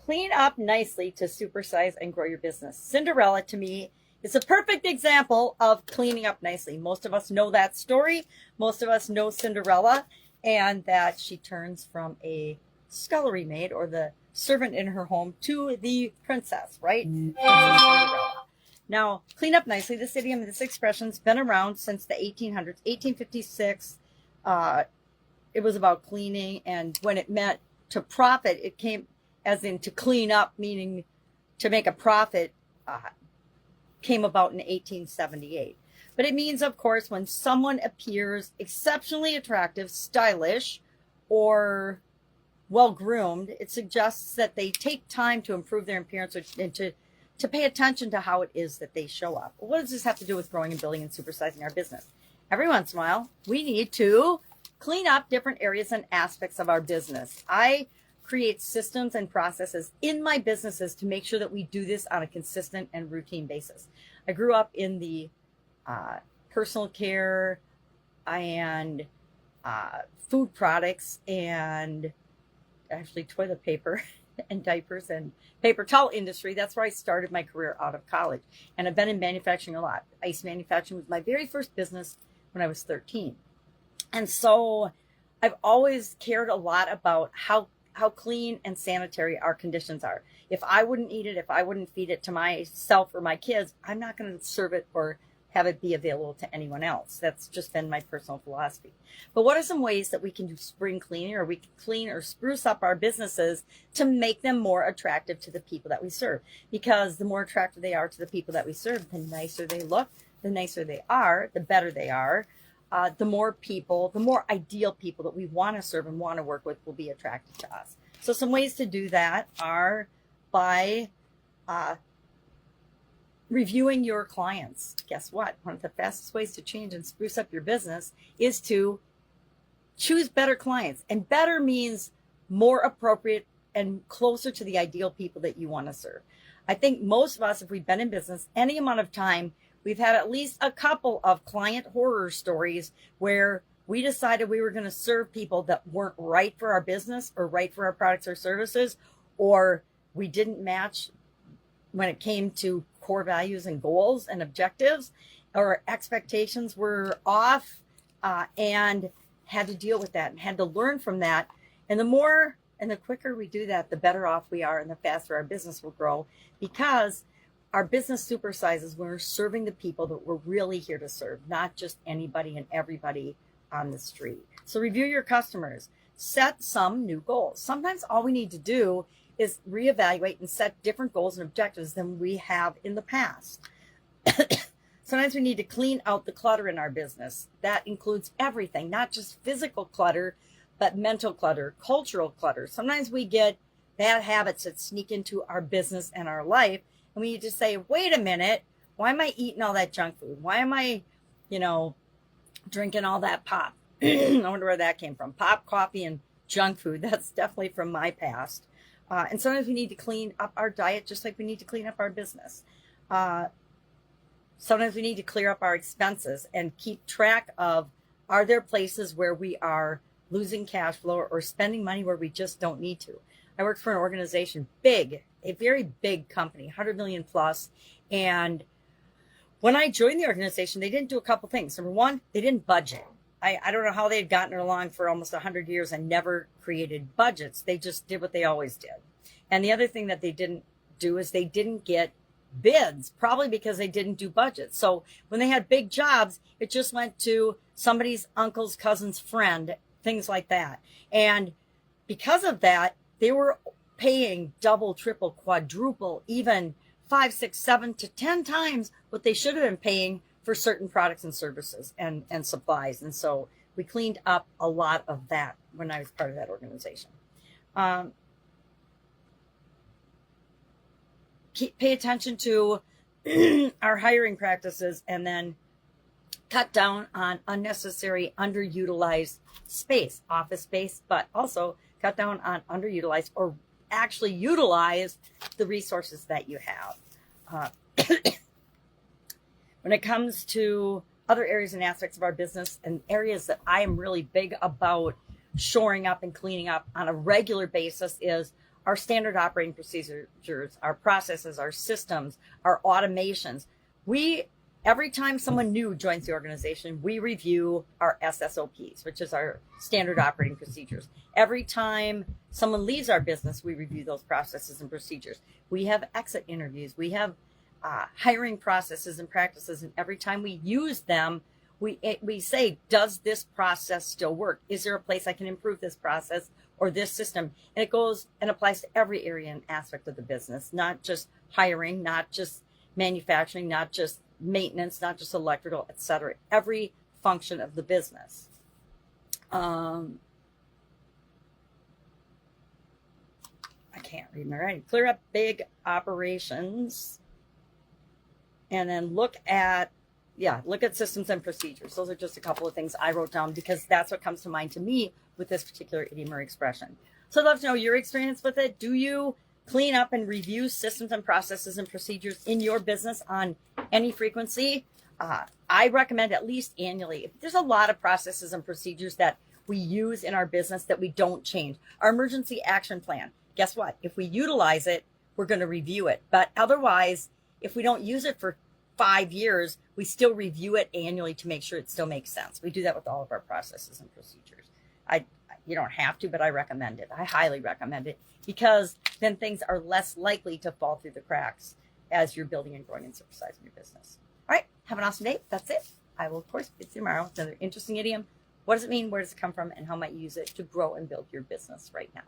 Clean up nicely to supersize and grow your business. Cinderella, to me, is a perfect example of cleaning up nicely. Most of us know that story. Most of us know Cinderella, and that she turns from a scullery maid or the servant in her home to the princess, right? Princess Cinderella. Now, clean up nicely. This idiom, this expression's been around since the 1800s. 1856, it was about cleaning, and when it meant to profit, it came as in to clean up, meaning to make a profit, came about in 1878. But it means, of course, when someone appears exceptionally attractive, stylish, or well-groomed, it suggests that they take time to improve their appearance and to pay attention to how it is that they show up. What does this have to do with growing and building and supersizing our business? Every once in a while, we need to clean up different areas and aspects of our business. I create systems and processes in my businesses to make sure that we do this on a consistent and routine basis. I grew up in the personal care and food products and actually toilet paper and diapers and paper towel industry. That's where I started my career out of college. And I've been in manufacturing a lot. Ice manufacturing was my very first business when I was 13. And so I've always cared a lot about how clean and sanitary our conditions are. If I wouldn't eat it, if I wouldn't feed it to myself or my kids, I'm not going to serve it or have it be available to anyone else. That's just been my personal philosophy. But what are some ways that we can do spring cleaning, or we can clean or spruce up our businesses to make them more attractive to the people that we serve? Because the more attractive they are to the people that we serve, the nicer they look, the nicer they are, the better they are. The more people, the more ideal people that we want to serve and want to work with will be attracted to us. So some ways to do that are by reviewing your clients. Guess what? One of the fastest ways to change and spruce up your business is to choose better clients. And better means more appropriate and closer to the ideal people that you want to serve. I think most of us, if we've been in business any amount of time, we've had at least a couple of client horror stories where we decided we were going to serve people that weren't right for our business or right for our products or services, or we didn't match when it came to core values and goals and objectives, or expectations were off, and had to deal with that and had to learn from that. And the more and the quicker we do that, the better off we are and the faster our business will grow, because our business supersizes when we're serving the people that we're really here to serve, not just anybody and everybody on the street. So review your customers. Set some new goals. Sometimes all we need to do is reevaluate and set different goals and objectives than we have in the past. Sometimes we need to clean out the clutter in our business. That includes everything, not just physical clutter, but mental clutter, cultural clutter. Sometimes we get bad habits that sneak into our business and our life. And we need to say, wait a minute, why am I eating all that junk food? Why am I, drinking all that pop? I wonder where that came from. Pop, coffee, and junk food. That's definitely from my past. And sometimes we need to clean up our diet just like we need to clean up our business. Sometimes we need to clear up our expenses and keep track of, are there places where we are losing cash flow or spending money where we just don't need to? I worked for an organization, a very big company, 100 million plus. And when I joined the organization, they didn't do a couple things. Number one, they didn't budget. I don't know how they had gotten it along for almost 100 years and never created budgets. They just did what they always did. And the other thing that they didn't do is they didn't get bids, probably because they didn't do budgets. So when they had big jobs, it just went to somebody's uncle's cousin's friend, things like that. And because of that, they were paying double, triple, quadruple, even 5, 6, 7 to 10 times what they should have been paying for certain products and services and supplies. And so we cleaned up a lot of that when I was part of that organization. Pay attention to our hiring practices, and then cut down on unnecessary underutilized space, office space, but also cut down on underutilized or actually utilize the resources that you have. When it comes to other areas and aspects of our business and areas that I am really big about shoring up and cleaning up on a regular basis is our standard operating procedures, our processes, our systems, our automations. Every time someone new joins the organization, we review our SSOPs, which is our standard operating procedures. Every time someone leaves our business, we review those processes and procedures. We have exit interviews. We have hiring processes and practices. And every time we use them, we say, does this process still work? Is there a place I can improve this process or this system? And it goes and applies to every area and aspect of the business, not just hiring, not just manufacturing, not just maintenance, not just electrical, etc. Every function of the business. I can't read my writing. Clear up big operations, and then look at systems and procedures. Those are just a couple of things I wrote down because that's what comes to mind to me with this particular idiom or expression. So I'd love to know your experience with it. Do you clean up and review systems and processes and procedures in your business on any frequency? I recommend at least annually. There's a lot of processes and procedures that we use in our business that we don't change. Our emergency action plan, guess what? If we utilize it, we're going to review it. But otherwise, if we don't use it for 5 years, we still review it annually to make sure it still makes sense. We do that with all of our processes and procedures. You don't have to, but I recommend it. I highly recommend it because then things are less likely to fall through the cracks as you're building and growing and supersizing your business. All right, have an awesome day. That's it. I will, of course, see you tomorrow with another interesting idiom. What does it mean? Where does it come from? And how might you use it to grow and build your business right now?